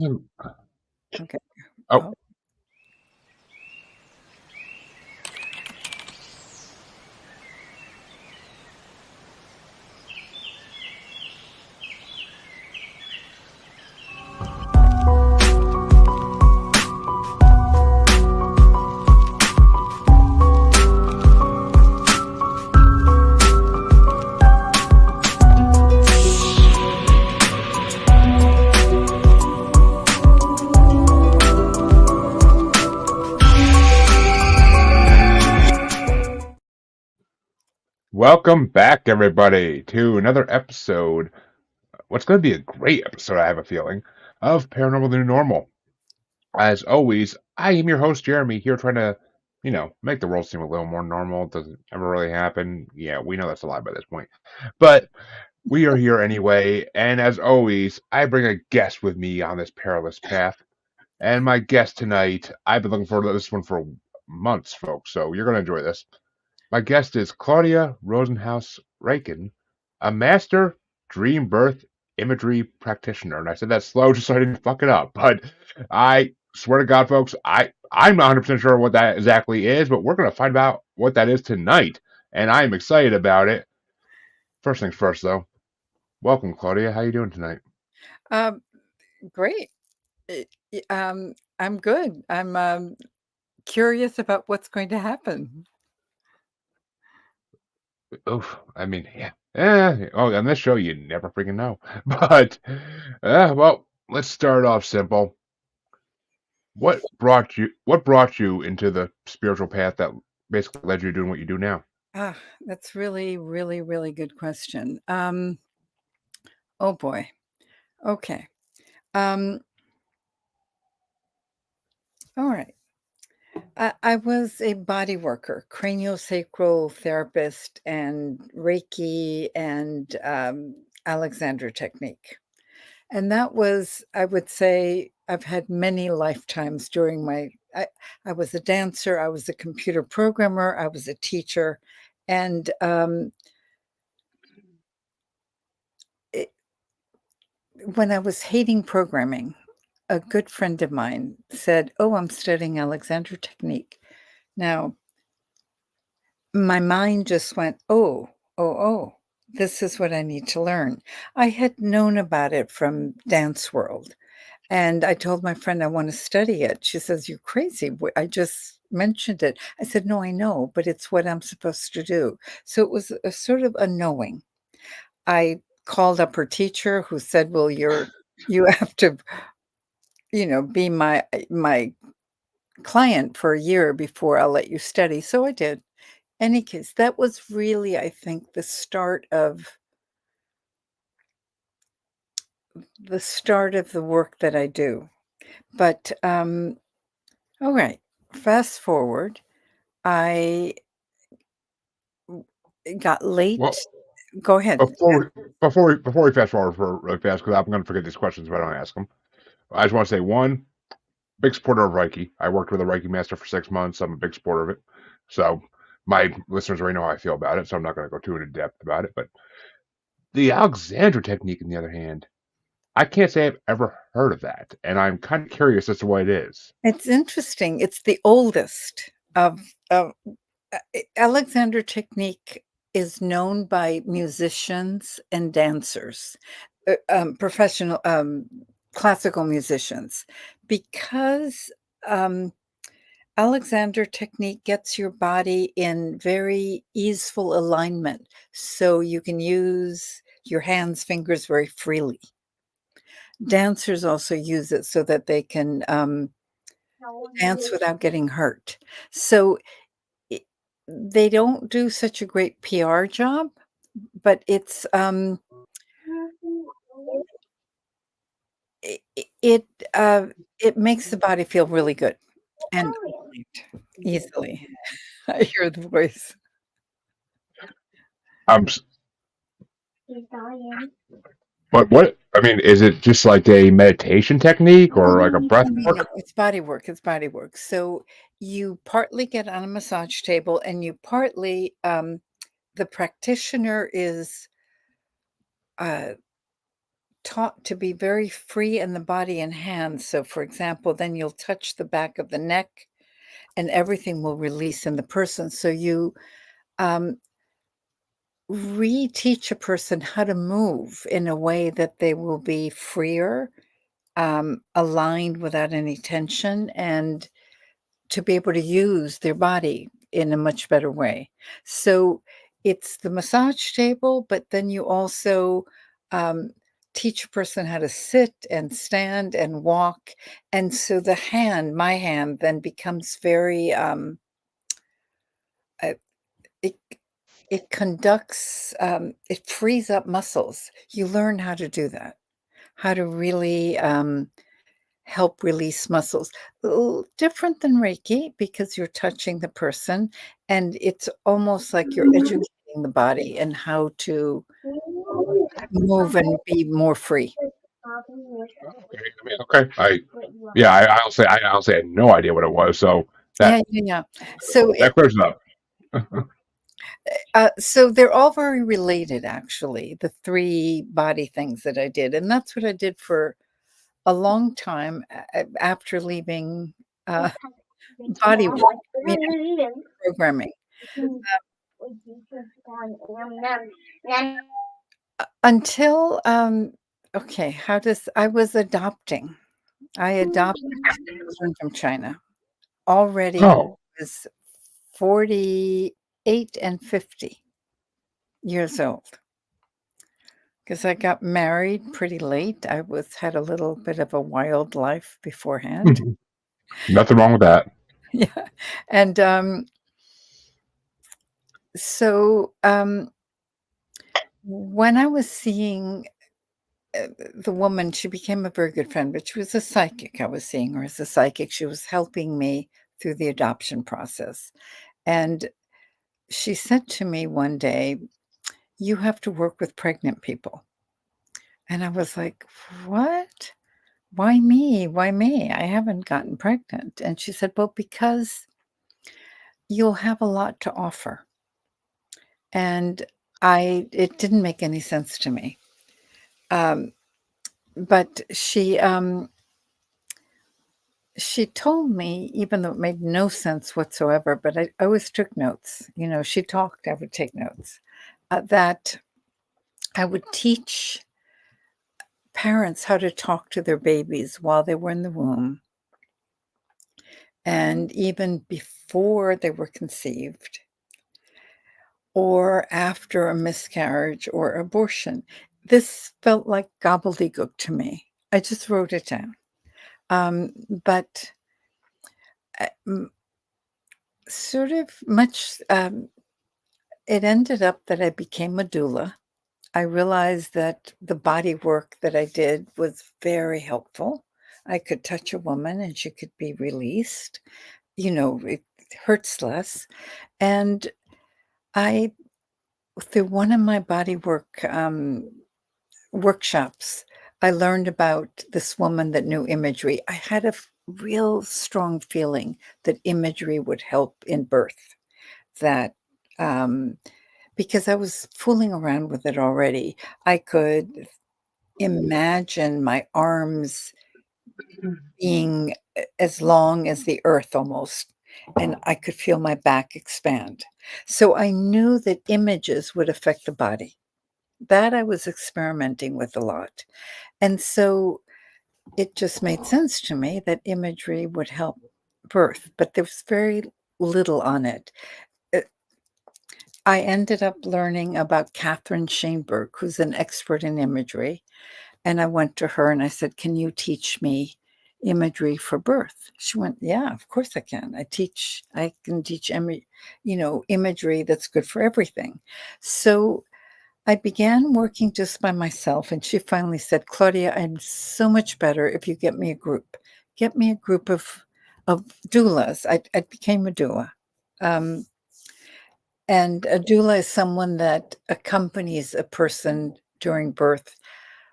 Mm. Okay. Oh, Oh, welcome back, everybody, to another episode. What's going to be a great episode, I have a feeling, of Paranormal the New Normal. As always, I am your host, Jeremy, here trying to, make the world seem a little more normal. It doesn't ever really happen. Yeah, we know that's a lie by this point. But we are here anyway, and as always, I bring a guest with me on this perilous path. And my guest tonight, I've been looking forward to this one for months, folks, so you're going to enjoy this. My guest is Claudia Rosenhouse Ralken, a master DreamBirth Imagery Practitioner. And I said that slow just so I didn't fuck it up. But I swear to God, folks, I'm not 100% sure what that exactly is, but we're going to find out what that is tonight. And I am excited about it. First things first, though. Welcome, Claudia. How you doing tonight? um, great. I'm good. I'm curious about what's going to happen. Oof. I mean, yeah. Oh, on this show, you never freaking know. But, well, let's start off simple. What brought you into the spiritual path that basically led you to doing what you do now? That's really, really, really good question. Oh boy. Okay. Um, all right. I was a body worker, craniosacral therapist, and Reiki and Alexander technique. And that was, I would say, I've had many lifetimes during I was a dancer, I was a computer programmer, I was a teacher. And it, when I was hating programming, a good friend of mine said, "Oh, I'm studying Alexander technique." Now, my mind just went, oh, this is what I need to learn. I had known about it from dance world. And I told my friend I want to study it. She says, "You're crazy. I just mentioned it." I said, "No, I know, but it's what I'm supposed to do." So it was a sort of a knowing. I called up her teacher who said, "Well, you have to, be my client for a year before I'll let you study." So I did. Any case, that was really, I think, the start of the work that I do. But all right, fast forward. I got late. Well, Go ahead. before we fast forward for really fast, because I'm going to forget these questions if I don't ask them. I just want to say one, big supporter of Reiki. I worked with a Reiki master for 6 months. I'm a big supporter of it. So my listeners already know how I feel about it. So I'm not going to go too into depth about it. But the Alexandra technique, on the other hand, I can't say I've ever heard of that, and I'm kind of curious as to what it is. It's interesting. It's the oldest of Alexander technique is known by musicians and dancers, professional classical musicians, because um, Alexander technique gets your body in very easeful alignment, so you can use your hands, fingers very freely. Dancers also use it so that they can dance without getting hurt. So I they don't do such a great PR job, but I it, uh, it makes the body feel really good and aligned easily. I hear the voice. Um, but what I mean is it just like a meditation technique No, or no, like a no, breath no, no, no, work? it's body work, it's body work. So, you partly get on a massage table and you partly, the practitioner is, uh taught to be very free in the body and hands. So, for example, then you'll touch the back of the neck and everything will release in the person. So you um, reteach a person how to move in a way that they will be freer, aligned without any tension, and to be able to use their body in a much better way. So it's the massage table, but then you also um, teach a person how to sit and stand and walk. And so my hand then becomes very, uh, it, it conducts, it frees up muscles. You learn how to do that, how to really help release muscles. Different than Reiki because you're touching the person and it's almost like you're educating the body and how to move and be more free. Okay, I mean, okay. Yeah, I honestly had no idea what it was, so that Yeah, yeah, yeah. So that clears it up. so they're all very related, actually, the three body things that I did, and that's what I did for a long time after leaving uh, body work. I mean, programming. Until, okay, how does I was adopting. I adopted children from China already when Oh, I was 48 and 50 years old. Because I got married pretty late. I had a little bit of a wild life beforehand. nothing wrong with that. Yeah. And, so, when I was seeing the woman, she became a very good friend, but she was a psychic. I was seeing her as a psychic. She was helping me through the adoption process. And she said to me one day, "You have to work with pregnant people." And I was like, "What? Why me? Why me? I haven't gotten pregnant." And she said, "Well, because you'll have a lot to offer." And it didn't make any sense to me. Um, but she told me, even though it made no sense whatsoever, but I always took notes. You know, she talked, I would take notes, that I would teach parents how to talk to their babies while they were in the womb and even before they were conceived or after a miscarriage or abortion. This felt like gobbledygook to me. I just wrote it down. But uh, m- sort of much, it ended up that I became a doula. I realized that the body work that I did was very helpful. I could touch a woman and she could be released. You know, it hurts less. And I, through one of my body work workshops, I learned about this woman that knew imagery. I had a real strong feeling that imagery would help in birth. That um, because I was fooling around with it already, I could imagine my arms being as long as the earth almost, and I could feel my back expand. So I knew that images would affect the body. That I was experimenting with a lot. And so it just made sense to me that imagery would help birth, but there was very little on it. Uh, I ended up learning about Catherine Shaneberg, who's an expert in imagery. And I went to her and I said, "Can you teach me imagery for birth?" She went, "Yeah, of course I can. I can teach, imagery that's good for everything." So I began working just by myself. And she finally said, "Claudia, I'm so much better if you get me a group. Get me a group of doulas." I became a doula. Um, and a doula is someone that accompanies a person during birth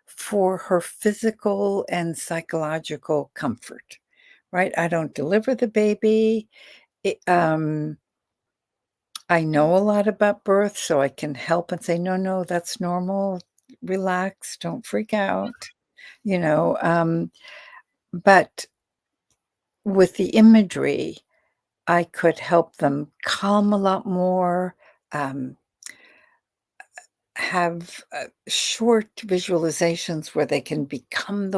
for her physical and psychological comfort, right? I don't deliver the baby. It, I know a lot about birth, so I can help and say, no, no, that's normal. relax, don't freak out, you know. But with the imagery, I could help them calm a lot more, um, have short visualizations where they can become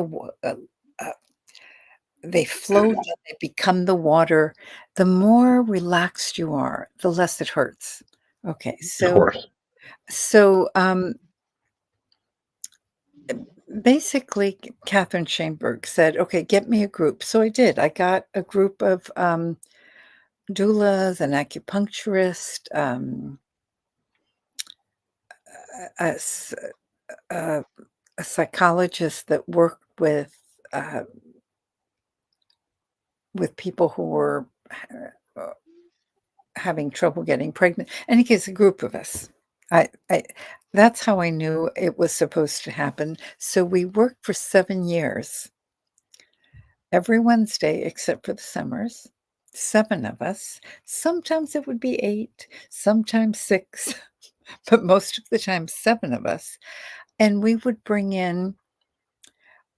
they float and they become the water. The more relaxed you are, the less it hurts. Okay, Of course. so basically, Catherine Shainberg said, "Okay, get me a group." So I did. I got a group of doulas, an acupuncturist, a, s- a- a psychologist that worked uh, with people who were uh, having trouble getting pregnant. And it a group of us. I that's how I knew it was supposed to happen. So we worked for 7 years, every Wednesday except for the summers. 7 of us. Sometimes it would be 8, sometimes 6, but most of the time 7 of us. And we would bring in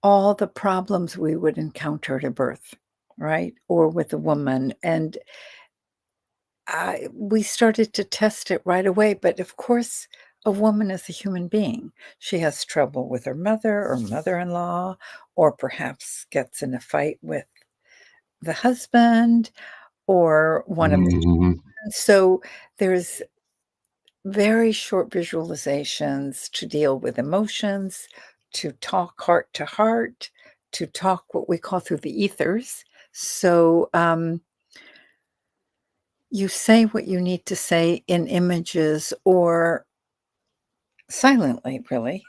all the problems we would encounter at a birth, right? Or with a woman. And we started to test it right away. But of course, a woman is a human being. She has trouble with her mother or mother in law, or perhaps gets in a fight with the husband or one of the Hmm. children. So there's very short visualizations to deal with emotions, to talk heart to heart, to talk what we call through the ethers. So you say what you need to say in images or silently, really,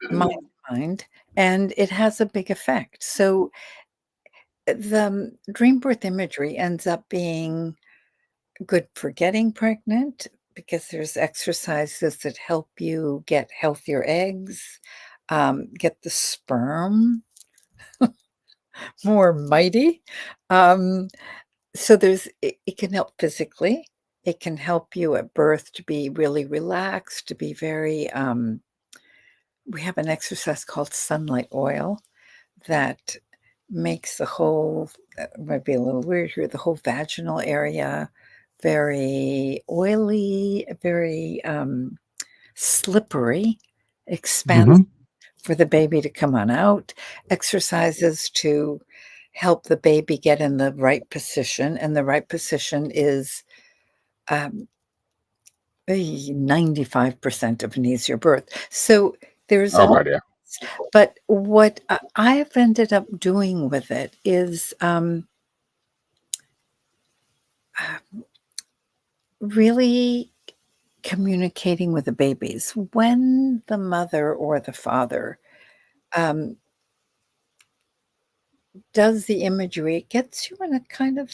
mind to mind, and it has a big effect. So the dream birth imagery ends up being good for getting pregnant because there's exercises that help you get healthier eggs, get the sperm more mighty. Um, so it can help physically. It can help you at birth to be really relaxed, to be very. We have an exercise called sunlight oil that makes the whole, might be a little weird here, the whole vaginal area very oily, very slippery, expansive Hmm. for the baby to come on out, exercises to help the baby get in the right position. And the right position is um, 95% of an easier birth. So there's Oh all, god, yeah. but what I've ended up doing with it is really communicating with the babies. When the mother or the father um, does the imagery, it gets you in a kind of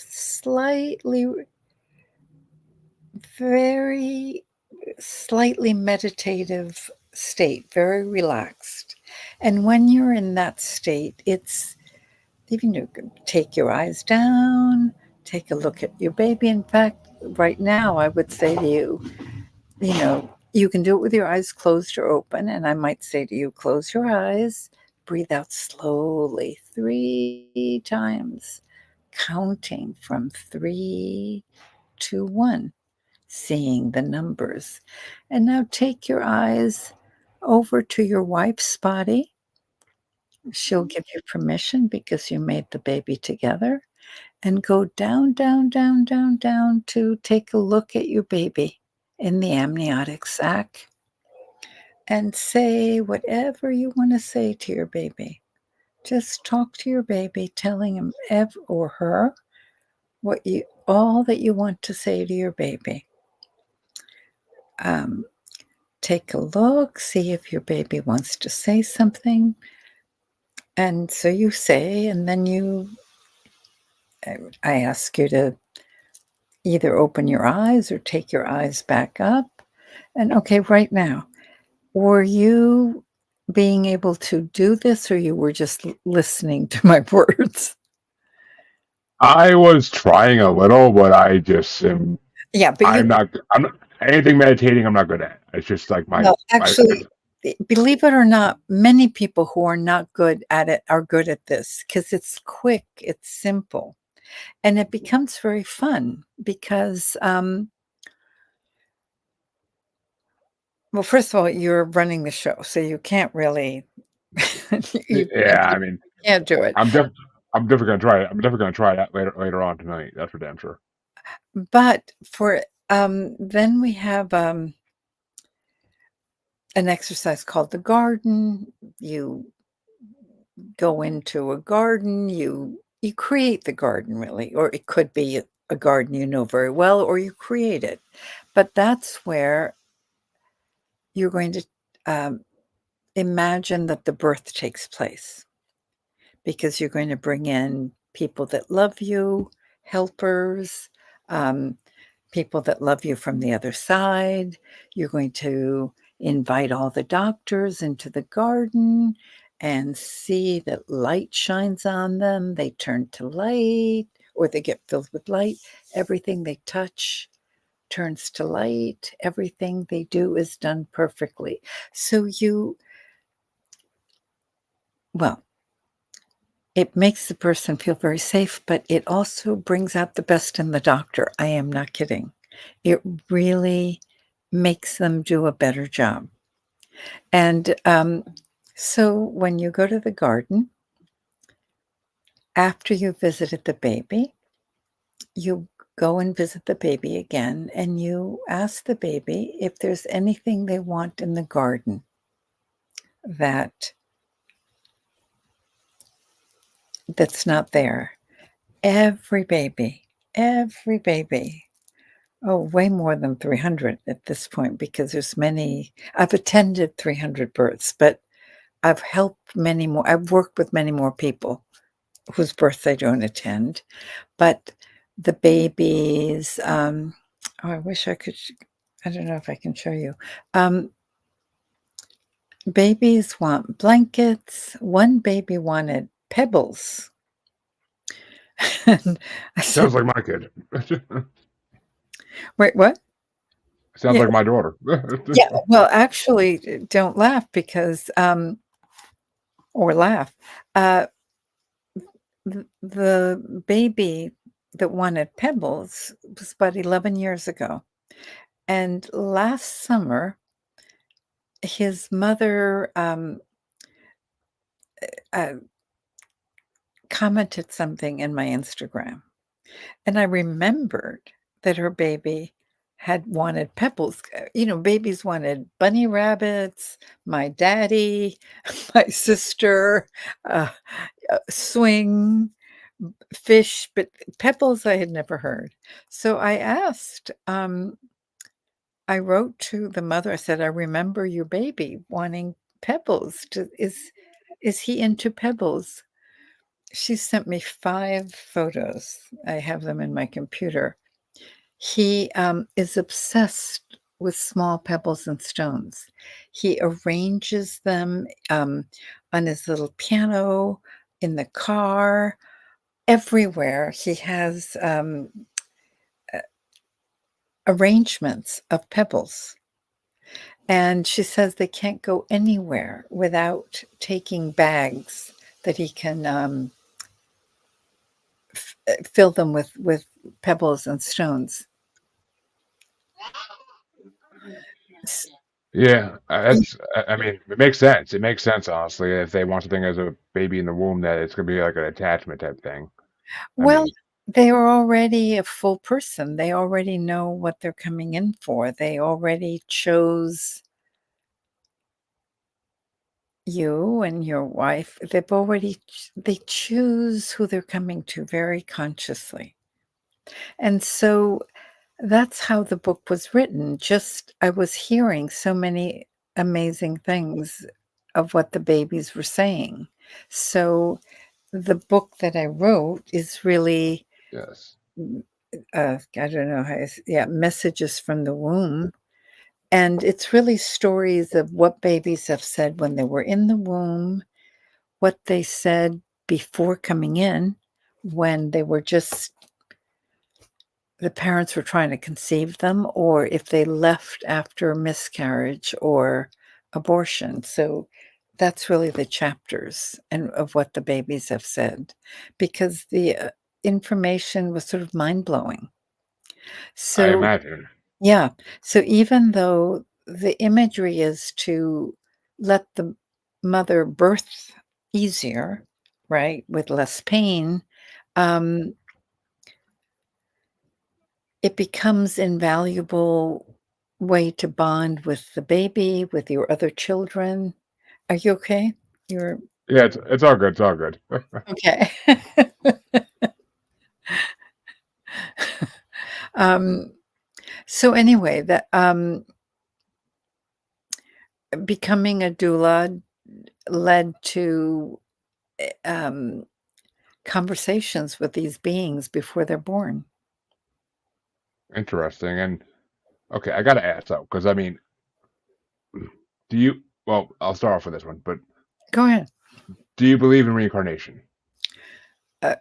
very slightly meditative state, very relaxed. And when you're in that state, it's even you can take your eyes down, take a look at your baby. In fact, right now, I would say to you, you can do it with your eyes closed or open. And I might say to you, close your eyes, breathe out slowly 3 times, counting from 3 to 1, seeing the numbers. And now take your eyes over to your wife's body. She'll give you permission because you made the baby together. And go down, down, down, down, down to take a look at your baby in the amniotic sac and say whatever you want to say to your baby. Just talk to your baby, telling him or her all that you want to say to your baby. Um, take a look, see if your baby wants to say something. And so you say, and then I ask you to either open your eyes or take your eyes back up. And okay, right now, were you being able to do this or you were just listening to my words? I was trying a little, but I just am. Yeah, but I'm not. I'm not anything meditating. I'm not good at. It's just like my well, my. actually, believe it or not, many people who are not good at it are good at this because it's quick, it's simple, and it becomes very fun because, well, first of all, you're running the show, so you can't really, you can't, Yeah, you I mean, can't do it. I'm def I'm definitely gonna try it. I'm definitely gonna try that later on tonight. That's for damn sure. But then we have an exercise called the garden. You go into a garden, you create the garden really, or it could be a garden you know very well, or you create it. But that's where you're going to um, imagine that the birth takes place because you're going to bring in people that love you, helpers, um, people that love you from the other side. You're going to invite all the doctors into the garden and see that light shines on them. They turn to light or they get filled with light. Everything they touch turns to light. Everything they do is done perfectly. So well, it makes the person feel very safe, but it also brings out the best in the doctor. I am not kidding. It really makes them do a better job. And so when you go to the garden, after you visited the baby, you go and visit the baby again and you ask the baby if there's anything they want in the garden that that's not there. Every baby, every baby. Oh, way more than 300 at this point because there's many. I've attended 300 births, but I've helped many more. I've worked with many more people whose births I don't attend, but the babies, oh, I wish I could, I don't know if I can show you. Um, Babies want blankets. One baby wanted pebbles. And I Sounds said, like my kid. wait, what? Sounds Yeah. like my daughter. Yeah. Well, actually, don't laugh because, or laugh. Uh, the baby that wanted pebbles was about 11 years ago. And last summer, his mother uh, commented something in my Instagram. And I remembered that her baby had wanted pebbles. Babies wanted bunny rabbits, my daddy, my sister, uh, swing, fish, but pebbles I had never heard. So I wrote to the mother. I said, "I remember your baby wanting pebbles. Is he into pebbles?" She sent me 5 photos. I have them in my computer. He, is obsessed with small pebbles and stones. He arranges them, on his little piano, in the car, everywhere. He has, arrangements of pebbles. And she says they can't go anywhere without taking bags that he can, fill them with pebbles and stones. S Yeah, Ye I mean, it makes sense. It makes sense, honestly, if they want something as a baby in the womb that it's gonna be like an attachment type thing. I Well, mean, they are already a full person. They already know what they're coming in for. They already chose you and your wife. They choose who they're coming to very consciously. And so that's how the book was written. Just I was hearing so many amazing things of what the babies were saying. So the book that I wrote is really, yes. I don't know how yeah, messages from the womb. And it's really stories of what babies have said when they were in the womb, what they said before coming in, when they were just the parents were trying to conceive them, or if they left after miscarriage or abortion. So that's really the chapters and of what the babies have said, because the information was sort of mind blowing. I So imagine. yeah, so even though the imagery is to let the mother birth easier, right, with less pain, um, it becomes invaluable way to bond with the baby, with your other children. Are you okay? You're Yeah, it's all good. It's all good. okay. Um, so anyway, that becoming a doula led to um, conversations with these beings before they're born. Interesting. And okay, I gotta ask though, because I mean, do you? Well, I'll start off with this one. But Go ahead. do you believe in reincarnation? Uh,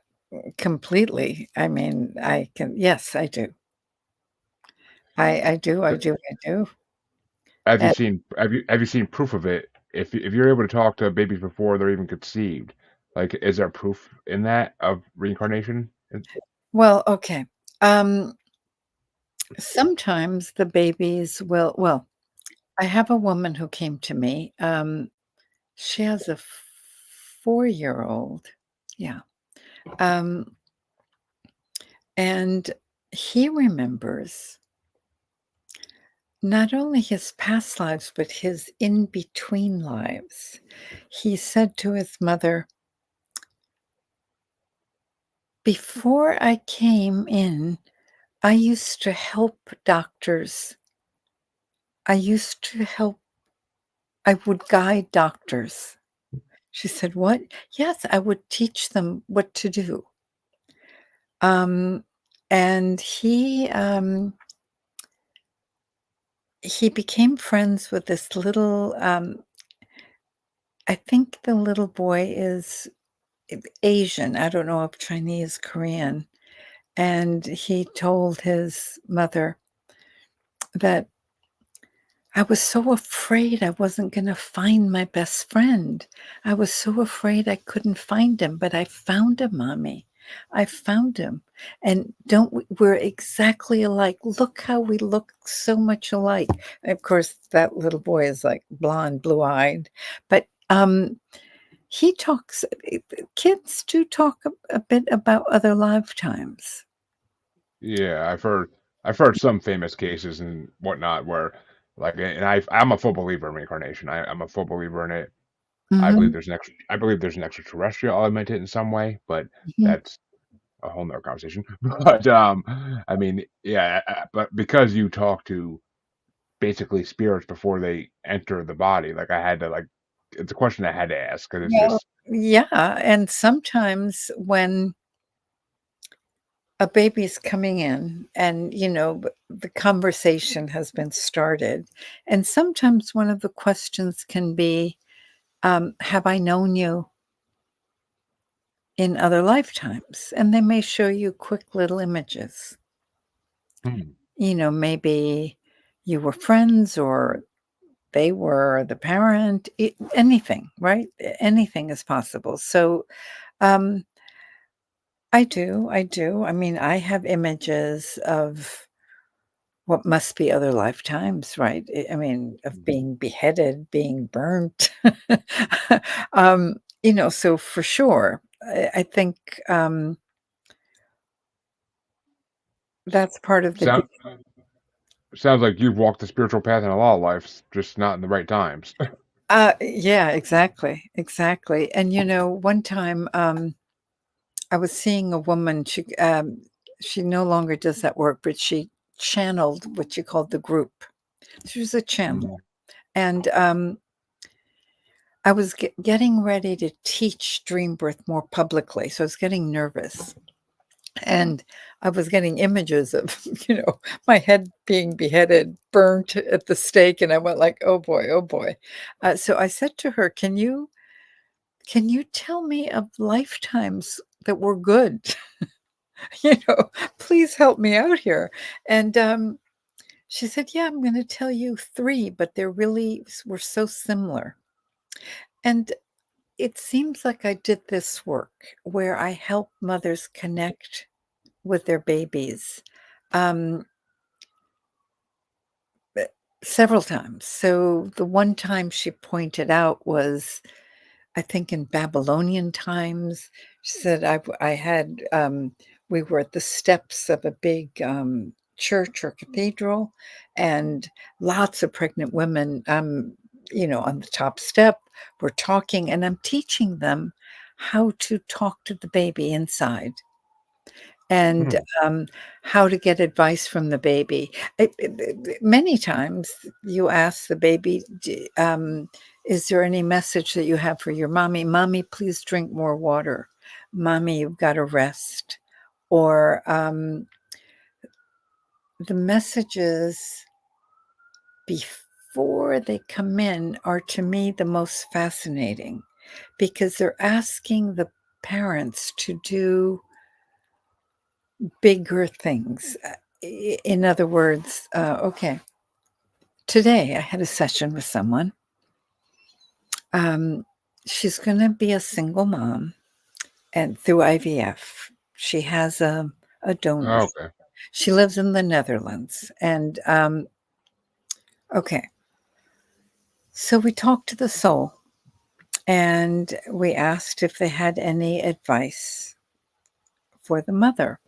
Completely. I mean, I can. Yes, I do. I do. I do. I do. Have you And, seen have you seen proof of it? If you're able to talk to babies before they're even conceived, like is there proof in that of reincarnation? well, okay. Um, Sometimes the babies will. Well, I have a woman who came to me. She has a 4-year-old. Yeah. Um, and he remembers not only his past lives, but his in between lives. He said to his mother, "Before I came in, I used to help doctors. I used to help, I would guide doctors." She said, "What?" "Yes, I would teach them what to do." Um, and he became friends with this little, I think the little boy is Asian. I don't know if Chinese, Korean. And he told his mother that, "I was so afraid I wasn't going to find my best friend. I was so afraid I couldn't find him, but I found him, mommy. I found him. And don't we're exactly alike. Look how we look so much alike." And of course, that little boy is like blonde, blue-eyed, but he talks. Kids do talk a bit about other lifetimes. Yeah, I've heard some famous cases and whatnot where like and I'm a full believer in reincarnation. I'm a full believer in it. Hmm. I believe there's an extraterrestrial element to it in some way, but Hmm. that's a whole nother conversation. But I mean, yeah, but because you talk to basically spirits before they enter the body, like I had to like it's a question I had to ask because it's Well, just yeah, and sometimes when a baby's coming in and, the conversation has been started, and sometimes one of the questions can be, "Have I known you in other lifetimes?" And they may show you quick little images. hmm, Maybe you were friends or they were the parent, anything, right? Anything is possible. So, um, I do. I mean, I have images of what must be other lifetimes, right? I mean, of being beheaded, being burnt. So for sure, I think, that's part of the sound sounds like you've walked the spiritual path in a lot of lives, just not in the right times. yeah, exactly, exactly. And, one time, I was seeing a woman, she no longer does that work, but she channeled what you called the group. She was a channel, Mhm. and, I was getting ready to teach DreamBirth more publicly, so I was getting nervous, and I was getting images of, my head being beheaded, burnt at the stake, and I went like, "Oh boy, oh boy." So I said to her, "Can you tell me of lifetimes that were good? You know, please help me out here." And, She said, "Yeah, I'm gonna tell you 3, but they're really were so similar." And it seems like I did this work where I help mothers connect with their babies, um, eh, several times. So the one time she pointed out was, I think, in Babylonian times. She said, I had, we were at the steps of a big church or cathedral, and lots of pregnant women, on the top step, were talking, and I'm teaching them how to talk to the baby inside and Hmm. how to get advice from the baby. Many times you ask the baby, is there any message that you have for your mommy? Mommy, please drink more water. Mommy, you've got to rest. Or the messages before they come in are to me the most fascinating because they're asking the parents to do bigger things. In other words, okay, today I had a session with someone. Um, she's going to be a single mom, and through IVF, she has a donor. Okay. She lives in the Netherlands, and okay, so we talked to the soul, and we asked if they had any advice for the mother,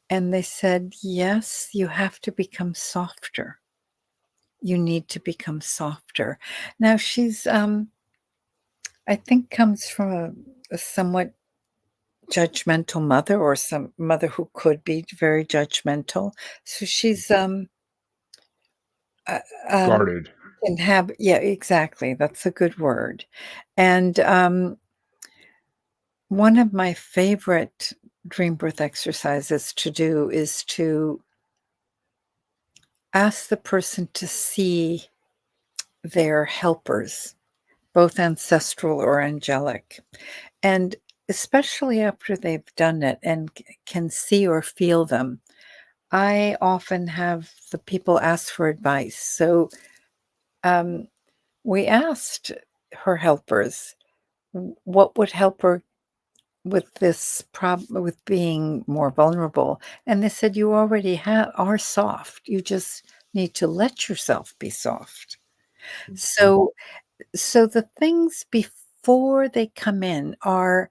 and they said, yes, you have to become softer. You need to become softer. Now she's, I think, comes from a somewhat judgmental mother, or some mother who could be very judgmental. So she's, uh, um, Guarded. can have, yeah, exactly. That's a good word. And one of my favorite dream birth exercises to do is to ask the person to see their helpers, both ancestral or angelic. And especially after they've done it and can see or feel them, I often have the people ask for advice. So um, we asked her helpers what would help her with this problem with being more vulnerable. And they said, you already are soft. You just need to let yourself be soft. Mhm. So the things before they come in are,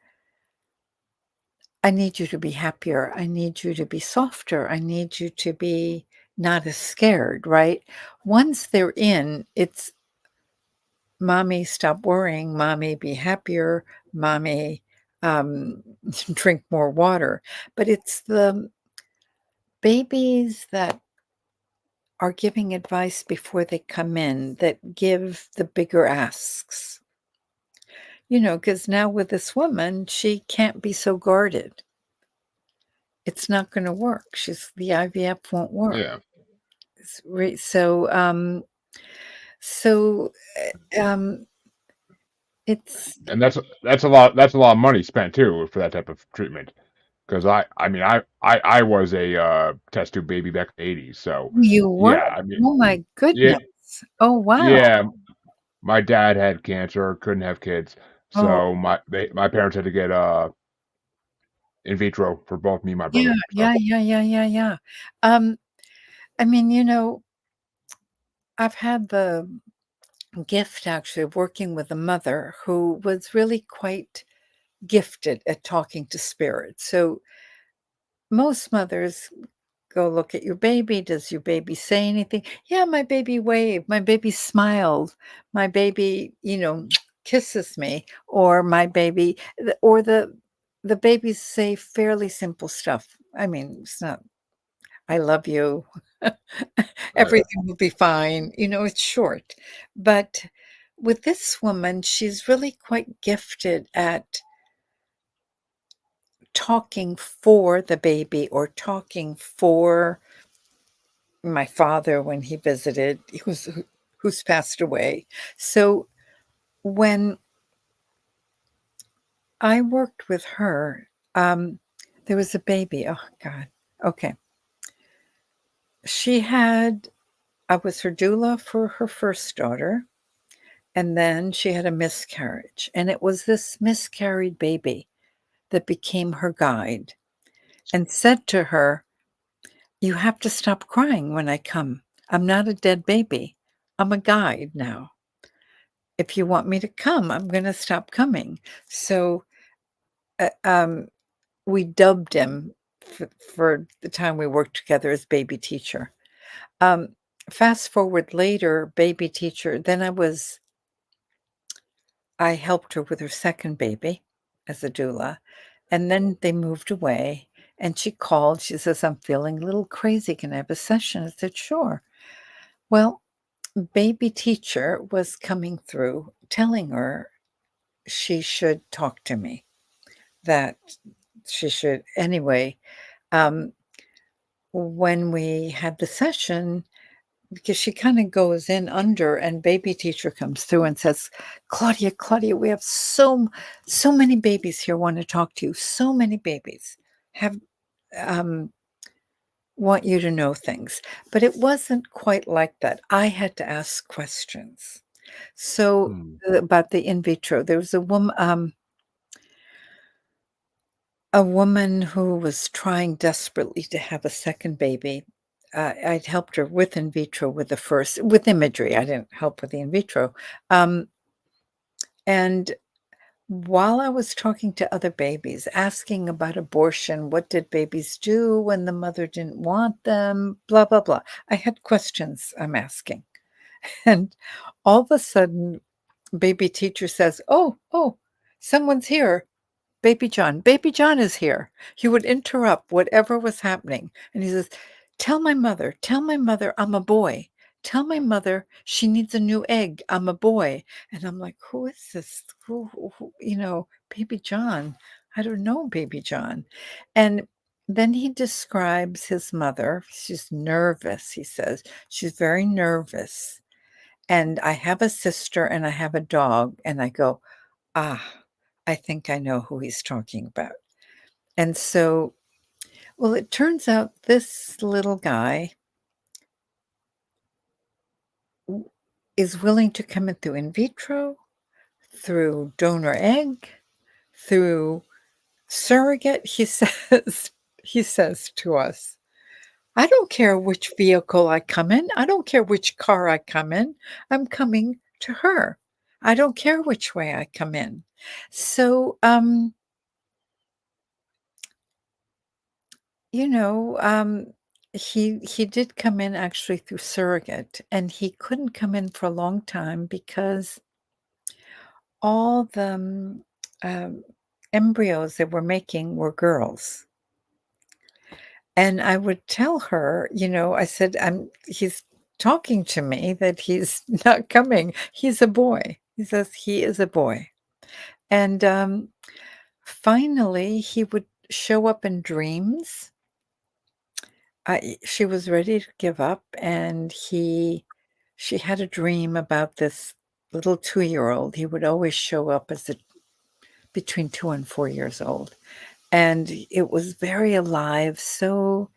I need you to be happier. I need you to be softer. I need you to be not as scared, right? Once they're in, it's mommy, stop worrying. Mommy, be happier. Mommy, um, drink more water. But it's the babies that are giving advice before they come in that give the bigger asks. Because now with this woman, she can't be so guarded. It's not gonna work. The IVF won't work. Yeah. It's re so, um, it's And that's a lot of money spent too for that type of treatment. Because I mean I was a test tube baby back in the 80s, so you were? yeah, I mean Oh my yeah, goodness. Oh, wow. yeah, my dad had cancer, couldn't have kids, Oh, so my parents had to get in vitro for both me and my yeah, brother. So yeah, yeah, yeah, yeah, yeah. Um, I mean, I've had the gift actually of working with a mother who was really quite gifted at talking to spirits. So most mothers go look at your baby. Does your baby say anything? Yeah, my baby waved. My baby smiled. My baby, kisses me. Or my baby, or the babies say fairly simple stuff. I mean, it's not, I love you. yeah. Everything will be fine. It's short. But with this woman, she's really quite gifted at talking for the baby or talking for my father when he visited, who's passed away. So when I worked with her, there was a baby. Oh God. Okay. She had I was her doula for her first daughter, and then she had a miscarriage. And it was this miscarried baby that became her guide and said to her, "You have to stop crying when I come. I'm not a dead baby. I'm a guide now. If you want me to come, I'm going to stop coming." So uh, um, we dubbed him for the time we worked together as baby teacher. Um, Fast forward later, baby teacher, then I helped her with her second baby as a doula. And then they moved away and she called. She says, "I'm feeling a little crazy. Can I have a session?" I said, "Sure." Well, baby teacher was coming through telling her she should talk to me, that she should. Anyway, um, when we had the session, because she kind of goes in under, and baby teacher comes through and says, Claudia, we have so many babies here want to talk to you. So many babies have um, want you to know things." But it wasn't quite like that. I had to ask questions. So Hmm. about the in vitro, there was a woman who was trying desperately to have a second baby. I'd helped her with in vitro with the first, with imagery. I didn't help with the in vitro. Um, and while I was talking to other babies, asking about abortion, what did babies do when the mother didn't want them, blah, blah, blah. I had questions I'm asking. And all of a sudden, baby teacher says, oh, someone's here. Baby John is here." He would interrupt whatever was happening. And he says, tell my mother I'm a boy. Tell my mother she needs a new egg. I'm a boy." And I'm like, who is this? Baby John. I don't know, baby John. And then he describes his mother. She's nervous, he says. She's very nervous. And I have a sister and I have a dog. And I go, "Ah, I think I know who he's talking about." And so, well, it turns out this little guy is willing to come in through in vitro, through donor egg, through surrogate. He says to us, "I don't care which vehicle I come in. I don't care which car I come in. I'm coming to her. I don't care which way I come in." So, You know, he did come in actually through surrogate, and he couldn't come in for a long time because all the um, embryos they were making were girls. And I would tell her, I said, he's talking to me that he's not coming. He's a boy. He says he is a boy. And finally, he would show up in dreams. She was ready to give up, and she had a dream about this little 2-year-old. He would always show up as between 2 and 4 years old, and it was very alive. So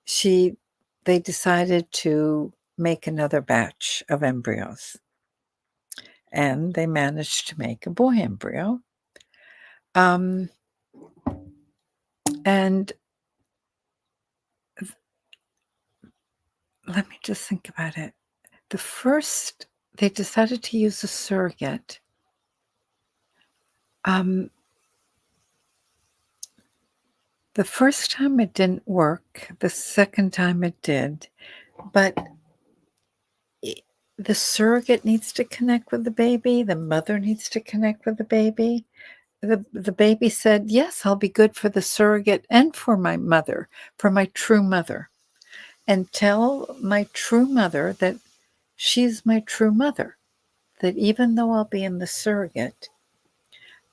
she they decided to make another batch of embryos, and they managed to make a boy embryo. Um, and let me just think about it. The first, they decided to use a surrogate. The first time it didn't work, the second time it did, but the surrogate needs to connect with the baby, the mother needs to connect with the baby. The baby said, "Yes, I'll be good for the surrogate and for my mother, for my true mother, and tell my true mother that she's my true mother, that even though I'll be in the surrogate,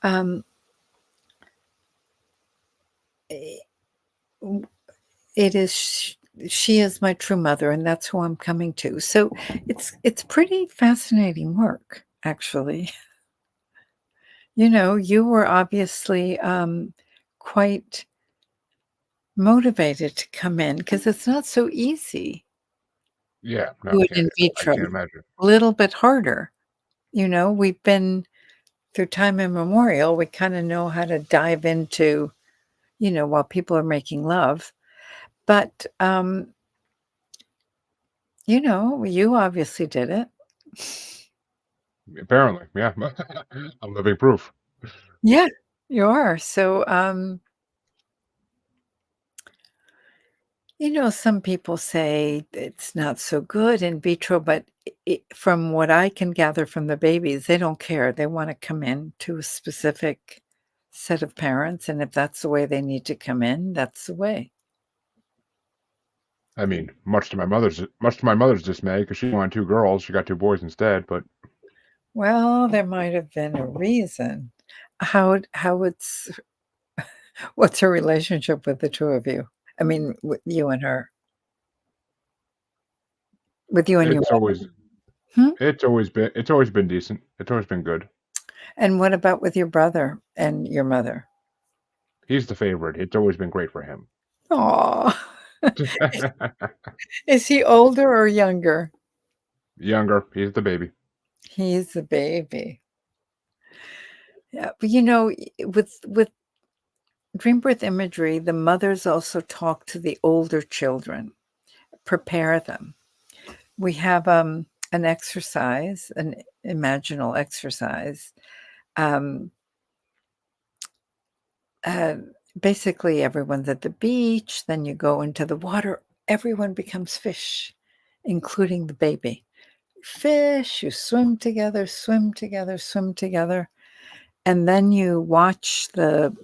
um, it is she is my true mother, and that's who I'm coming to." So it's pretty fascinating work, actually. You were obviously quite motivated to come in because it's not so easy. Yeah, no, do I it can't in I vitro. can't imagine. A little bit harder. We've been through time immemorial, we kinda know how to dive into, while people are making love. But, you obviously did it. Apparently, yeah. I'm living proof. Yeah, you are. So, some people say it's not so good in vitro, but from what I can gather from the babies, they don't care. They want to come in to a specific set of parents. And if that's the way they need to come in, that's the way. I mean, much to my mother's dismay, because she wanted 2 girls, she got 2 boys instead, but Well, there might have been a reason. How it's what's her relationship with the two of you? I mean, with you and her, with you and your it's mother. always Hmm? it's always been decent. It's always been good. And what about with your brother and your mother? He's the favorite. It's always been great for him. Aw. Is he older or younger? Younger, he's the baby. He's a baby. Yeah, but, with DreamBirth Imagery, the mothers also talk to the older children, prepare them. We have, an exercise, an imaginal exercise. Um, uh, Basically, everyone's at the beach, then you go into the water, everyone becomes fish, including the baby. Fish, you swim together, swim together, swim together. And then you watch the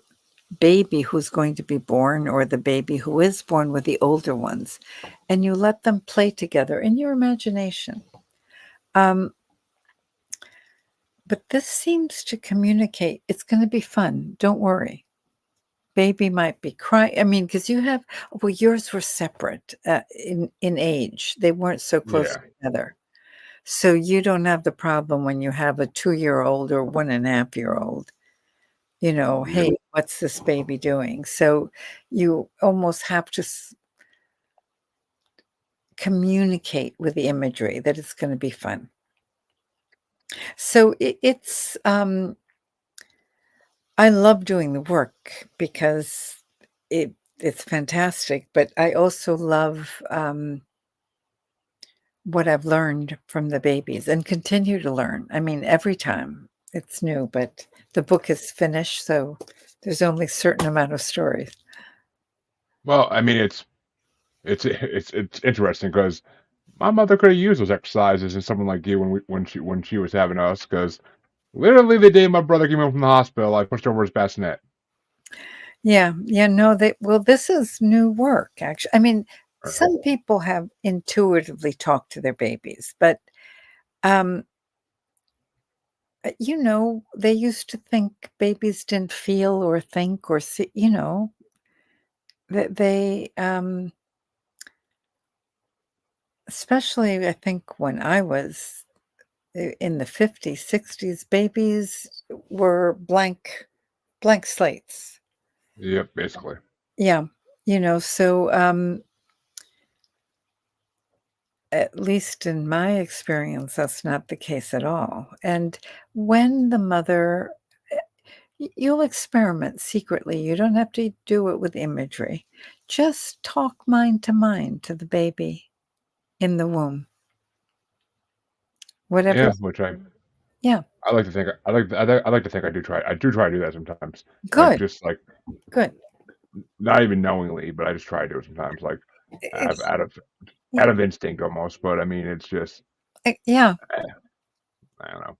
baby who's going to be born or the baby who is born with the older ones, and you let them play together in your imagination. Um, but this seems to communicate it's going to be fun. Don't worry. Baby might be crying. I mean, because well, yours were separate in age. They weren't so close Yeah, together. So you don't have the problem when you have a 2-year old or 1.5-year old. yep. Hey, what's this baby doing? So you almost have to communicate with the imagery that it's going to be fun. So I love doing the work because it's fantastic, but I also love what I've learned from the babies and continue to learn. I mean, every time it's new, but the book is finished, so there's only a certain amount of stories. Well, I mean, it's interesting because my mother could have used those exercises and someone like you when she was having us. Because literally the day my brother came home from the hospital, I pushed over his bassinet. Yeah, yeah, no, this is new work, actually. I mean, Uh, some people have intuitively talked to their babies, but, um, they used to think babies didn't feel or think or see, that especially I think when I was in the 50s, 60s, babies were blank slates. yep, basically. Yeah, so, at least in my experience, that's not the case at all. And when the mother, you'll experiment secretly. You don't have to do it with imagery. Just talk mind to the baby in the womb. Whatever. Yeah, which Yeah. I like to think I do try to do that sometimes. Like Good. just like Good. not even knowingly, but I just try to do it sometimes. Like out of It's out of yeah. out of instinct almost. But I mean, it's just Yeah. I don't know.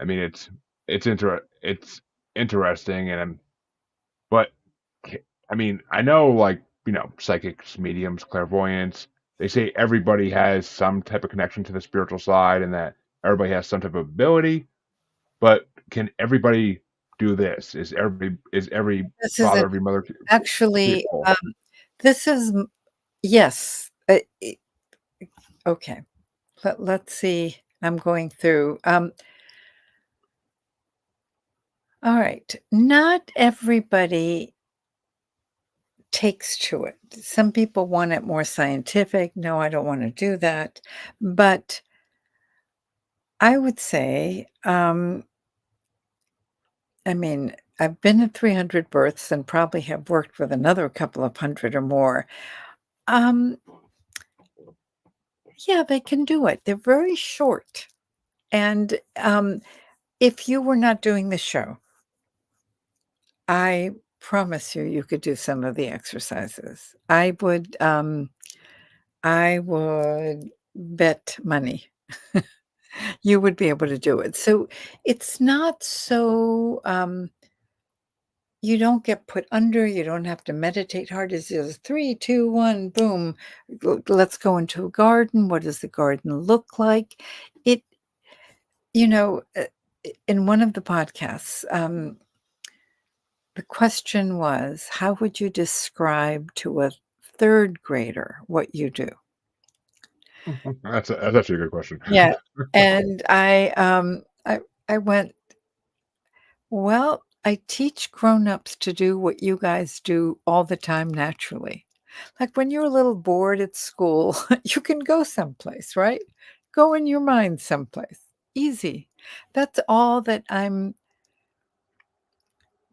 I mean, it's interesting, but I mean, I know like psychics, mediums, clairvoyants. They say everybody has some type of connection to the spiritual side, and that everybody has some type of ability. But can everybody do this? Is every This is father, it. every mother Actually, capable? this is yes. Okay. Let's see. I'm going through. All right. Not everybody takes to it. Some people want it more scientific. No, I don't want to do that. But I would say, I mean, I've been at 300 births and probably have worked with another couple of hundred or more. Um, yeah, they can do it. They're very short. And if you were not doing the show, I promise you, you could do some of the exercises. I would bet money you would be able to do it. So it's not so, you don't get put under, you don't have to meditate hard. It's just 3, 2, 1, boom. Let's go into a garden. What does the garden look like? It, you know, in one of the podcasts, the question was, how would you describe to a third grader what you do? That's actually a good question. Yeah. And I went, well, I teach grown-ups to do what you guys do all the time naturally. Like when you're a little bored at school, you can go someplace, right? Go in your mind someplace. Easy. That's all that I'm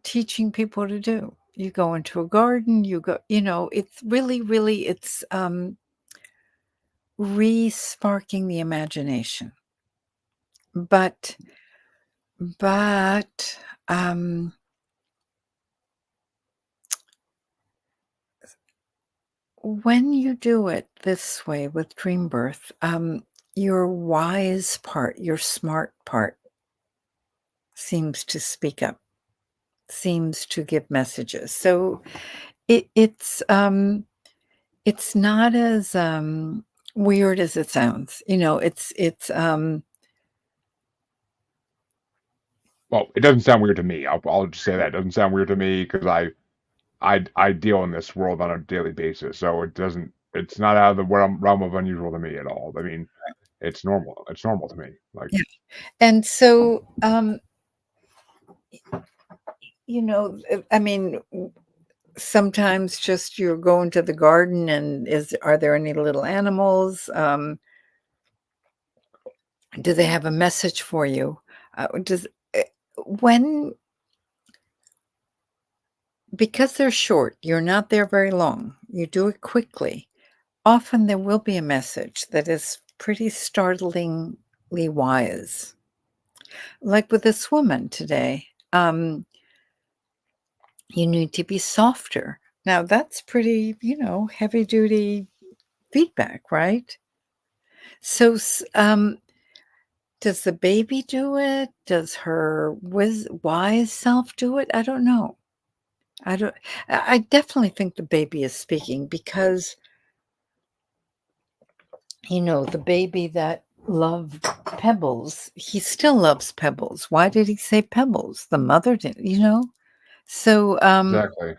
teaching people to do. You go into a garden, you go, it's really, really, it's re-sparking the imagination. But but when you do it this way with dream birth, your wise part, your smart part seems to speak up, seems to give messages. So it's not as weird as it sounds. Well, it doesn't sound weird to me. I'll just say that it doesn't sound weird to me because I deal in this world on a daily basis, so it doesn't. It's not out of the realm of unusual to me at all. I mean, it's normal. It's normal to me. Like, Yeah. And so I mean, sometimes just you're going to the garden and are there any little animals? Do they have a message for you? Does when Because they're short, you're not there very long. You do it quickly. Often there will be a message that is pretty startlingly wise. Like with this woman today, you need to be softer. Now that's pretty, heavy duty feedback, right? So, does the baby do it? Does her wise self do it? I don't know. I don't. I definitely think the baby is speaking because the baby that loved pebbles, he still loves pebbles. Why did he say pebbles? The mother didn't. So, exactly.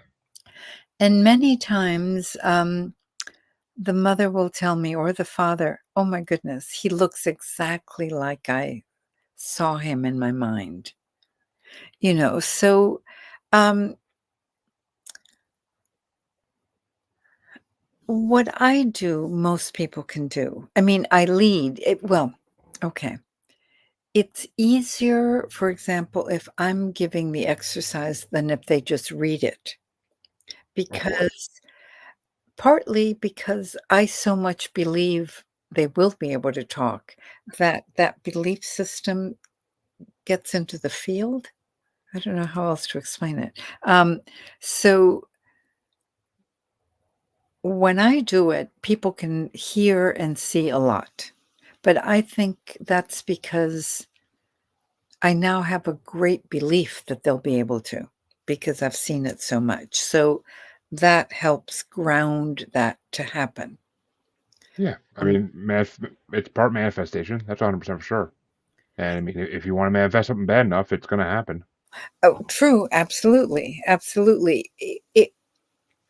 and many times, the mother will tell me, or the father, oh my goodness, he looks exactly like I saw him in my mind. So um, what I do, most people can do. I mean, I lead it. Well, okay. It's easier, for example, if I'm giving the exercise than if they just read it, Of course. because partly because I so much believe they will be able to talk, that belief system gets into the field. I don't know how else to explain it. So when I do it, people can hear and see a lot. But I think that's because I now have a great belief that they'll be able to because I've seen it so much. So that helps ground that to happen. Yeah. I Um, mean, it's part manifestation. That's 100% for sure. And I mean, if you want to manifest something bad enough, it's going to happen. oh, true. Absolutely. Absolutely.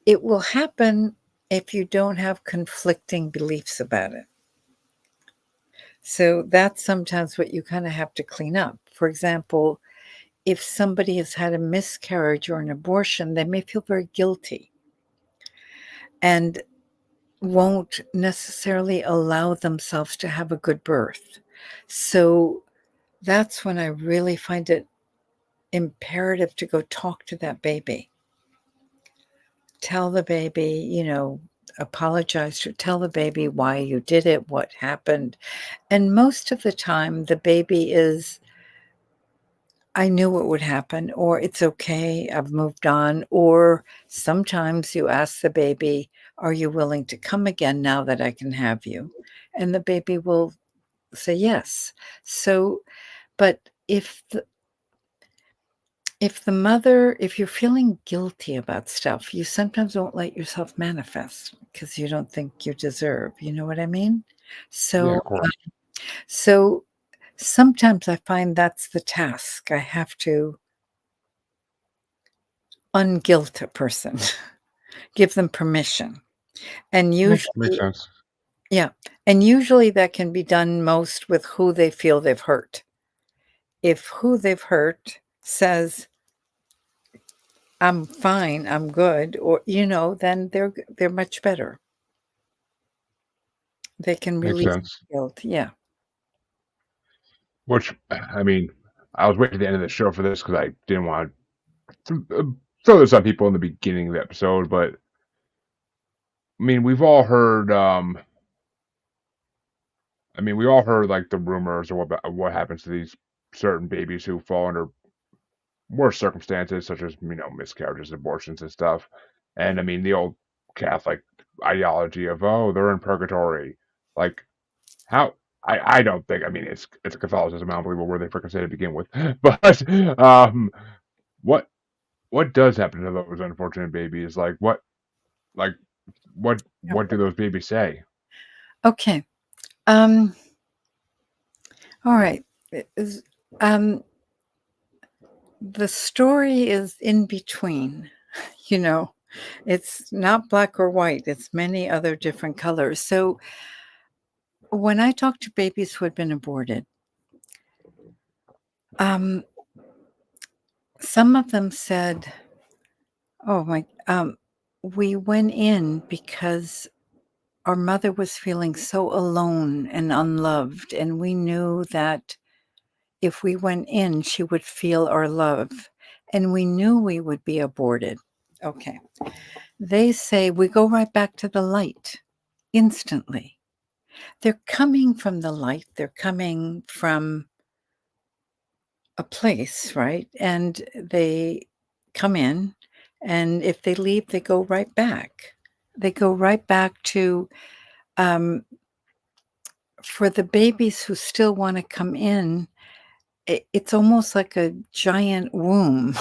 It will happen if you don't have conflicting beliefs about it. So that's sometimes what you kind of have to clean up. For example, if somebody has had a miscarriage or an abortion, they may feel very guilty. and won't necessarily allow themselves to have a good birth. So that's when I really find it imperative to go talk to that baby. Tell the baby, apologize to tell the baby why you did it, what happened. And most of the time, the baby is, I knew what would happen, or it's okay, I've moved on. Or sometimes you ask the baby, are you willing to come again now that I can have you? And the baby will say yes. So, but if you're feeling guilty about stuff, you sometimes won't let yourself manifest because you don't think you deserve. You know what I mean? Yeah, of So, course. so sometimes I find that's the task. I have to unguilt a person, give them permission. And Makes usually, sense. yeah, and usually that can be done most with who they feel they've hurt. If who they've hurt says, I'm fine, I'm good, or then they're much better. They can Makes release sense. guilt, yeah. Which, I mean, I was waiting to the end of the show for this because I didn't want to throw this on people in the beginning of the episode. But I mean, we've all heard. I mean, we all heard like the rumors or what happens to these certain babies who fall under worse circumstances, such as miscarriages, abortions, and stuff. And I mean, the old Catholic ideology of they're in purgatory, like how. I don't think. I mean, it's Catholicism. I don't believe a word they freaking say to begin with. But what what does happen to those unfortunate babies? Like what do those babies say? Okay, um, alright. Um, the story is in between, you know? It's not black or white, it's many other different colors. So, when I talk to babies who had been aborted, um, some of them said, "Oh my," "we went in because our mother was feeling so alone and unloved, and we knew that if we went in, she would feel our love, and we knew we would be aborted." Okay. They say we go right back to the light instantly. They're coming from the light, they're coming from a place, right? And they come in, and if they leave, they go right back. They go right back to, um, for the babies who still want to come in, it's almost like a giant womb.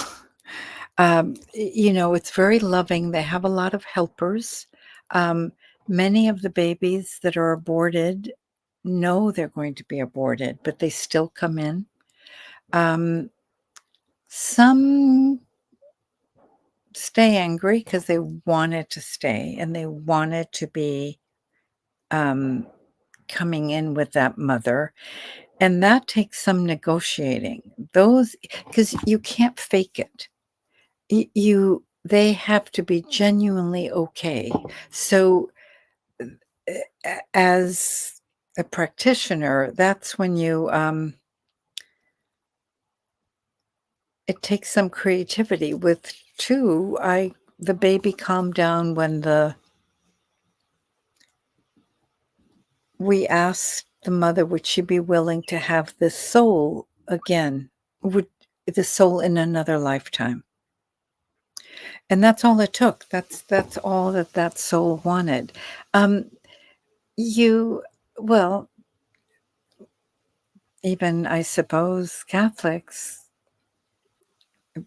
It's very loving. They have a lot of helpers. Um, Many of the babies that are aborted know they're going to be aborted, but they still come in. Um, some stay angry because they wanted to stay and they wanted to be um, coming in with that mother. And that takes some negotiating. Those, because you can't fake it. They have to be genuinely okay. So, as a practitioner, that's when it takes some creativity. With two, the baby calmed down when we asked the mother, would she be willing to have this soul again? Would the soul in another lifetime? And that's all it took. That's all that soul wanted. Um, you well, even I suppose Catholics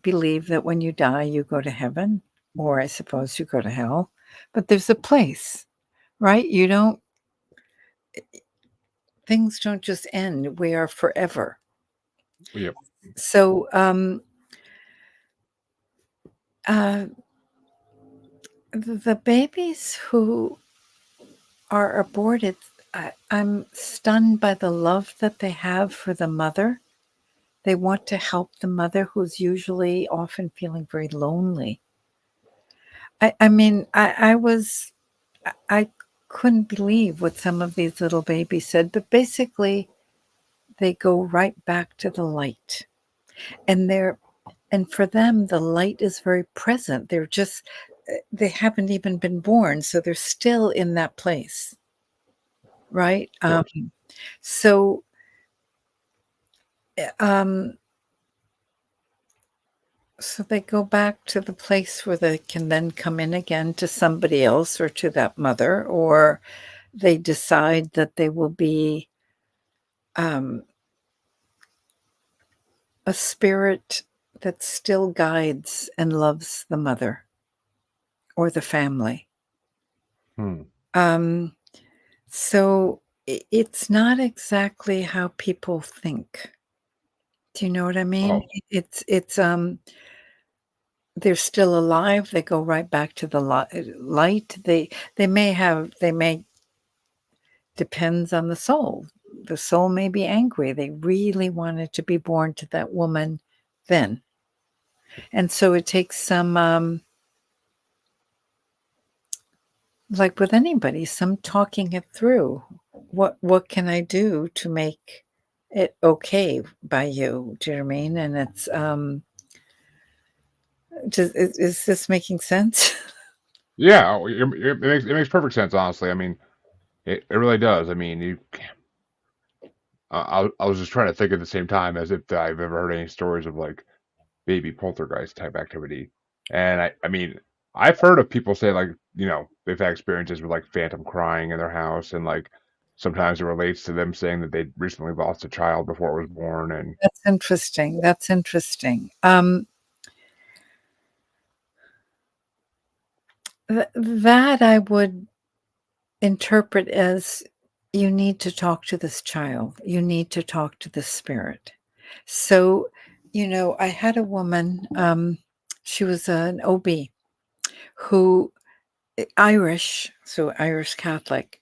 believe that when you die, you go to heaven, or I suppose you go to hell. But there's a place, right? Things don't just end. We are forever. Yep. So, uh, the babies who are aborted, I'm stunned by the love that they have for the mother. They want to help the mother who's usually often feeling very lonely. I mean, I was I couldn't believe what some of these little babies said, but basically they go right back to the light. And for them the light is very present. They're just they haven't even been born, so they're still in that place, right? Of course. So um so they go back to the place where they can then come in again to somebody else or to that mother, or they decide that they will be um, a spirit that still guides and loves the mother or the family. Hmm. Um, so it's not exactly how people think. Do you know what I mean? Oh, It's they're still alive. They go right back to the light. They may depends on the soul. The soul may be angry. They really wanted to be born to that woman then. And so it takes some like with anybody, some talking it through. What can I do to make it okay by you? Do you know what I mean? And it's is this making sense? yeah. It makes perfect sense. Honestly, I mean, it really does. I mean, I was just trying to think at the same time as if I've ever heard any stories of like baby poltergeist type activity. And I mean, I've heard of people say like, they've had experiences with like phantom crying in their house, and like sometimes it relates to them saying that they recently lost a child before it was born. And That's interesting. That's interesting. That I would interpret as you need to talk to this child. You need to talk to the spirit. So, I had a woman, she was an OB who Irish, so Irish Catholic,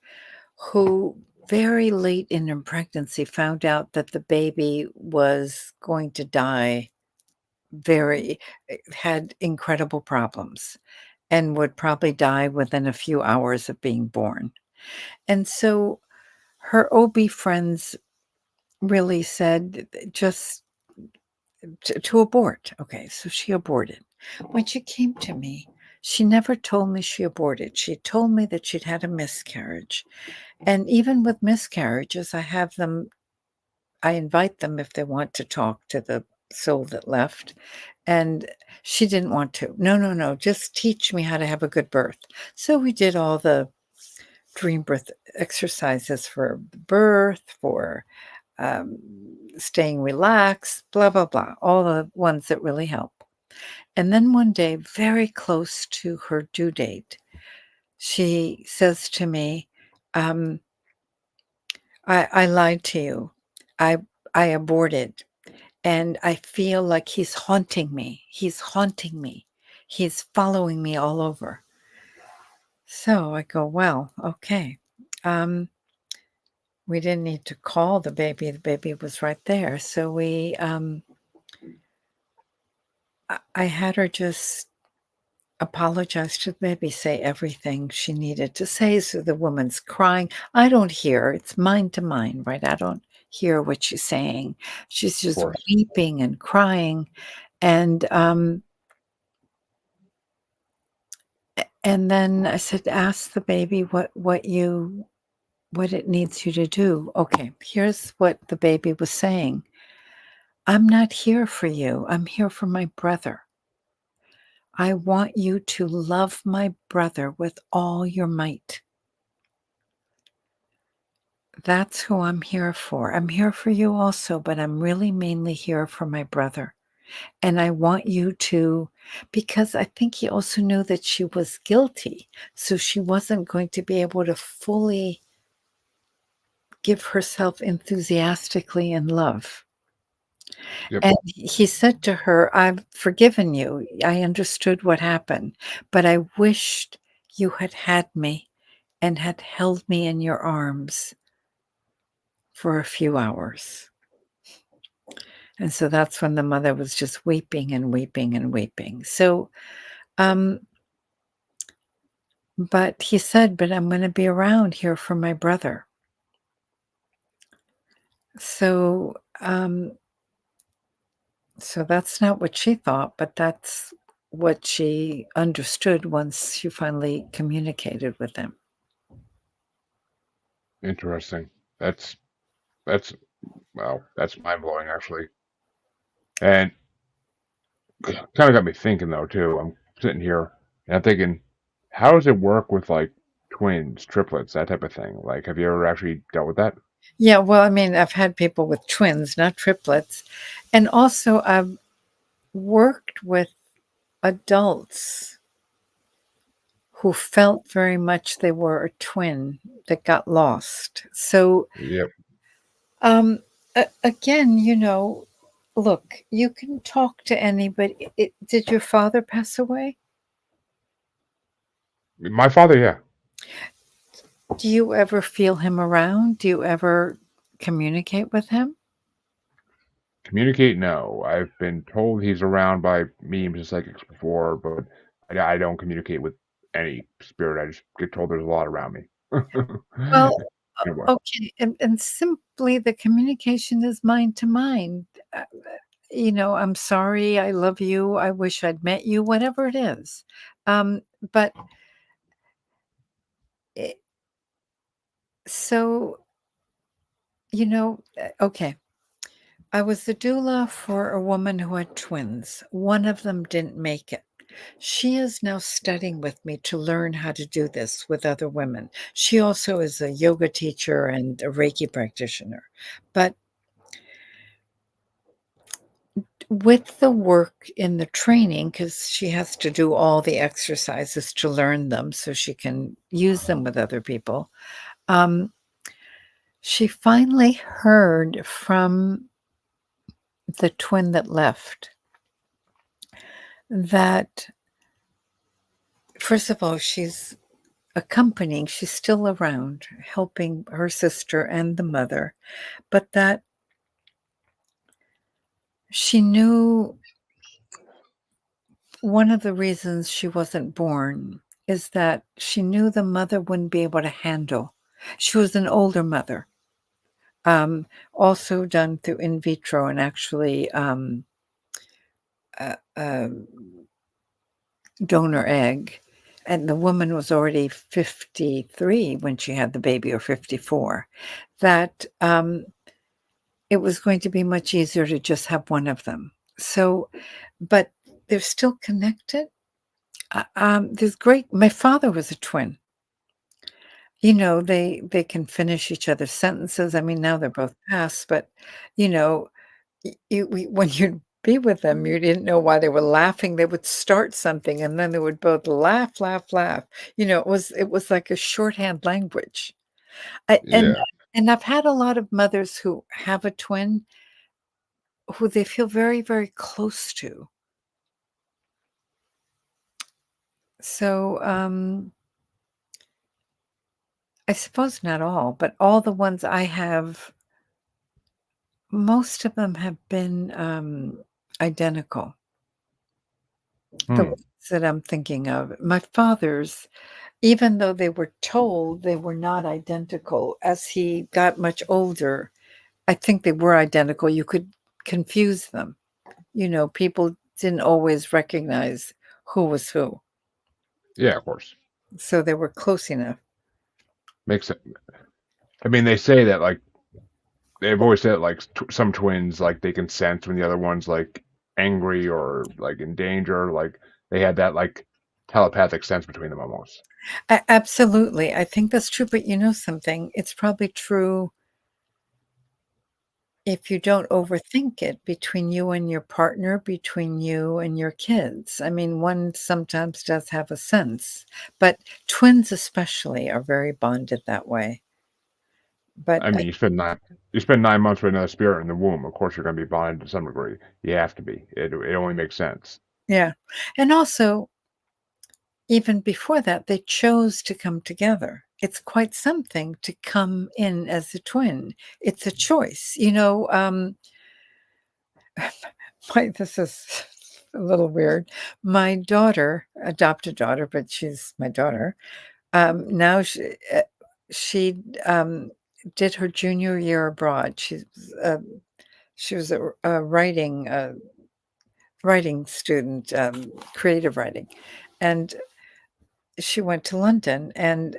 who very late in her pregnancy found out that the baby was going to die very had incredible problems and would probably die within a few hours of being born. And so her OB friends really said just to abort. Okay, so she aborted. When she came to me, she never told me she aborted. She told me that she'd had a miscarriage. And even with miscarriages, I invite them if they want to talk to the soul that left. And she didn't want to. No, no, no, just teach me how to have a good birth. So we did all the dream birth exercises for birth, for um, staying relaxed, blah, blah, blah, all the ones that really help. And then one day, very close to her due date, she says to me, um, I lied to you. I, I aborted. And I feel like he's haunting me. He's haunting me. He's following me all over. So I go, well, okay. Um, we didn't need to call the baby. The baby was right there. So I had her just apologize to the baby, say everything she needed to say. So the woman's crying. I don't hear. It's mind to mind, right? I don't hear what she's saying. She's of just course, weeping and crying. And then I said, ask the baby what it needs you to do. Okay, here's what the baby was saying. I'm not here for you. I'm here for my brother. I want you to love my brother with all your might. That's who I'm here for. I'm here for you also, but I'm really mainly here for my brother. And I want you to, because I think he also knew that she was guilty. So she wasn't going to be able to fully give herself enthusiastically in love. yep. And he said to her, I've forgiven you. I understood what happened, but I wished you had had me and had held me in your arms for a few hours. And so that's when the mother was just weeping and weeping and weeping. So, um, But he said, "But I'm gonna be around here for my brother." So, so that's not what she thought, but that's what she understood once she finally communicated with him. Interesting. That's well, that's mind blowing actually. And kind of got me thinking though too. I'm sitting here and I'm thinking, how does it work with like twins, triplets, that type of thing? Like, have you ever actually dealt with that? Yeah, well, I mean, I've had people with twins, not triplets. And also, I've worked with adults who felt very much they were a twin that got lost. So, Yep. um, again, look, you can talk to anybody. Did your father pass away? My father, yeah. Do you ever feel him around? Do you ever communicate with him? Communicate, no. I've been told he's around by memes and psychics before, but I don't communicate with any spirit. I just get told there's a lot around me. Well, Anyway, okay, and simply the communication is mind to mind. "I'm sorry, I love you, I wish I'd met you," whatever it is. But eh, so, okay, I was the doula for a woman who had twins. One of them didn't make it. She is now studying with me to learn how to do this with other women. She also is a yoga teacher and a Reiki practitioner. But with the work in the training, because she has to do all the exercises to learn them so she can use them with other people, um, she finally heard from the twin that left that, first of all, she's still around, helping her sister and the mother, but that she knew one of the reasons she wasn't born is that she knew the mother wouldn't be able to handle. She was an older mother, also done through in vitro and actually uh, um, donor egg. And the woman was already 53 when she had the baby, or 54. That it was going to be much easier to just have one of them. So, but they're still connected. There's great. My father was a twin. They can finish each other's sentences. I mean, now they're both past, but you know, when you'd be with them, you didn't know why they were laughing. They would start something, and then they would both laugh, laugh, laugh. It was like a shorthand language. I, and yeah. and I've had a lot of mothers who have a twin who they feel very, very close to. So, I suppose not all, but all the ones I have, most of them have been, identical, the Hmm. ones that I'm thinking of. My father's, even though they were told they were not identical, as he got much older, I think they were identical. You could confuse them. People didn't always recognize who was who, Yeah, of course. so they were close enough. Makes it. I mean, they say that like they've always said like some twins like they can sense when the other one's like angry or like in danger. Like they had that like telepathic sense between them almost. Absolutely. I think that's true, but you know something? It's probably true if you don't overthink it, between you and your partner, between you and your kids. I mean, one sometimes does have a sense, but twins especially are very bonded that way. But I mean, you spend 9 months with another spirit in the womb. Of course, you're going to be bonded to some degree. You have to be. It only makes sense. yeah. And also, even before that, they chose to come together. It's quite something to come in as a twin. It's a choice. Why this is. a little weird. My daughter, adopted daughter, but she's my daughter. Now she did her junior year abroad. She was a writing student, creative writing, and she went to London, and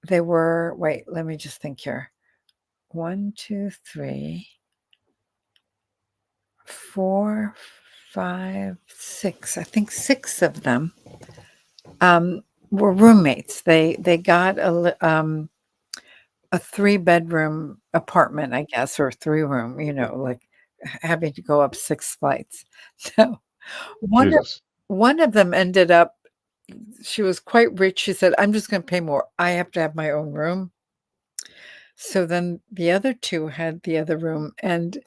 they were, wait, let me just think here. 1, 2, 3, 4, 5, 6. I think 6 of them were roommates. They got a 3-bedroom apartment, I guess, or 3-room, like having to go up 6 flights. So one of Jesus. one of them ended up, she was quite rich. She said, "I'm just gonna pay more. I have to have my own room." So then the other 2 had the other room, and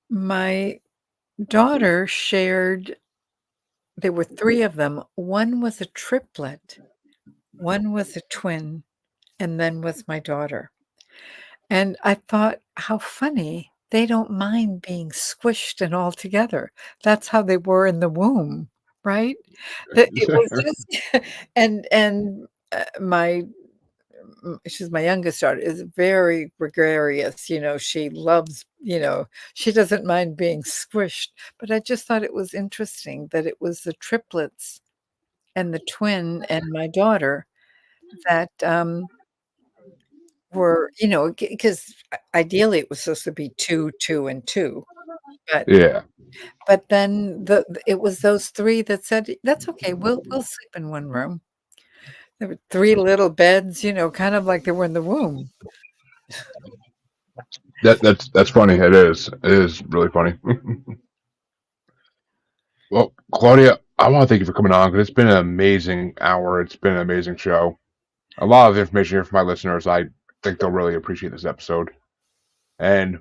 my daughter shared, there were 3 of them. One was a triplet, one was a twin, and then was my daughter. And I thought, how funny. They don't mind being squished and all together. That's how they were in the womb, right? That it was just my she's my youngest daughter, is very gregarious, she loves, she doesn't mind being squished, but I just thought it was interesting that it was the triplets and the twin and my daughter that, were, because ideally it was supposed to be 2, 2, and 2, but Yeah. then it was those 3 that said, "That's okay, we'll sleep in one room." There were 3 little beds, kind of like they were in the womb. That's funny. It is. It is really funny. Well, Claudia, I want to thank you for coming on because it's been an amazing hour. It's been an amazing show. A lot of information here for my listeners. I think they'll really appreciate this episode, and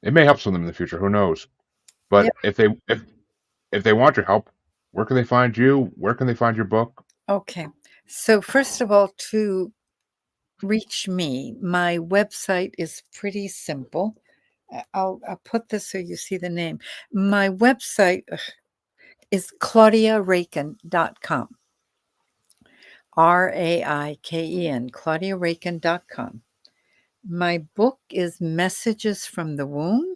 it may help some of them in the future. Who knows? Yeah, But if they want your help, where can they find you? Where can they find your book? okay. So first of all, to reach me, my website is pretty simple. I'll put this so you see the name. My website is claudiaraken.com. RAIKEN, claudiaraken.com. My book is Messages from the Womb,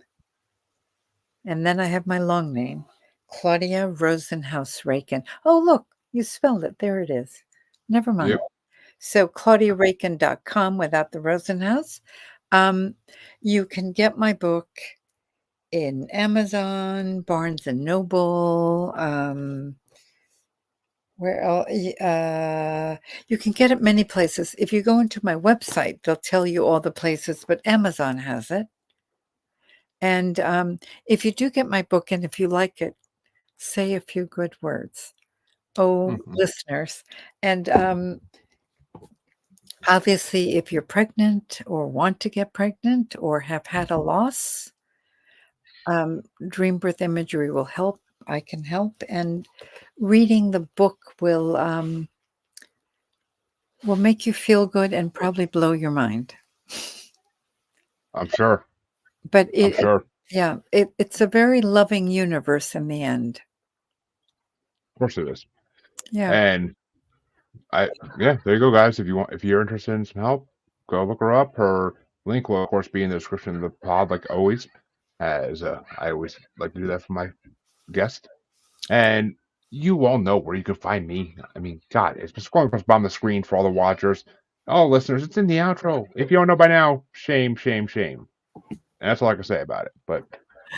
and then I have my long name, Claudia Rosenhouse Ralken. Oh, look, you spelled it. There it is. Never mind. Yep. So claudiaraken.com without the Rosenhouse. Um, you can get my book in Amazon, Barnes and Noble, where else? You can get it many places. If you go into my website, they'll tell you all the places, but Amazon has it. And if you do get my book and if you like it, say a few good words. Oh, Mhm. listeners. And obviously, if you're pregnant or want to get pregnant or have had a loss, DreamBirth Imagery will help. I can help. And reading the book will make you feel good and probably blow your mind. I'm sure. But I'm sure. yeah, it's a very loving universe in the end. Of course it is. Yeah. And yeah, there you go, guys. If you're interested in some help, go look her up. Her link will, of course, be in the description of the pod, like always. As I always like to do that for my guest. And you all know where you can find me. I mean, God, it's been scrolling across the bottom of the screen for all the watchers. Oh, listeners, it's in the outro. If you don't know by now, shame, shame, shame. And that's all I can say about it. But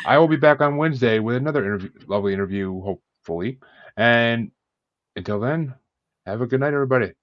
I will be back on Wednesday with another lovely interview, hopefully. And until then, have a good night, everybody.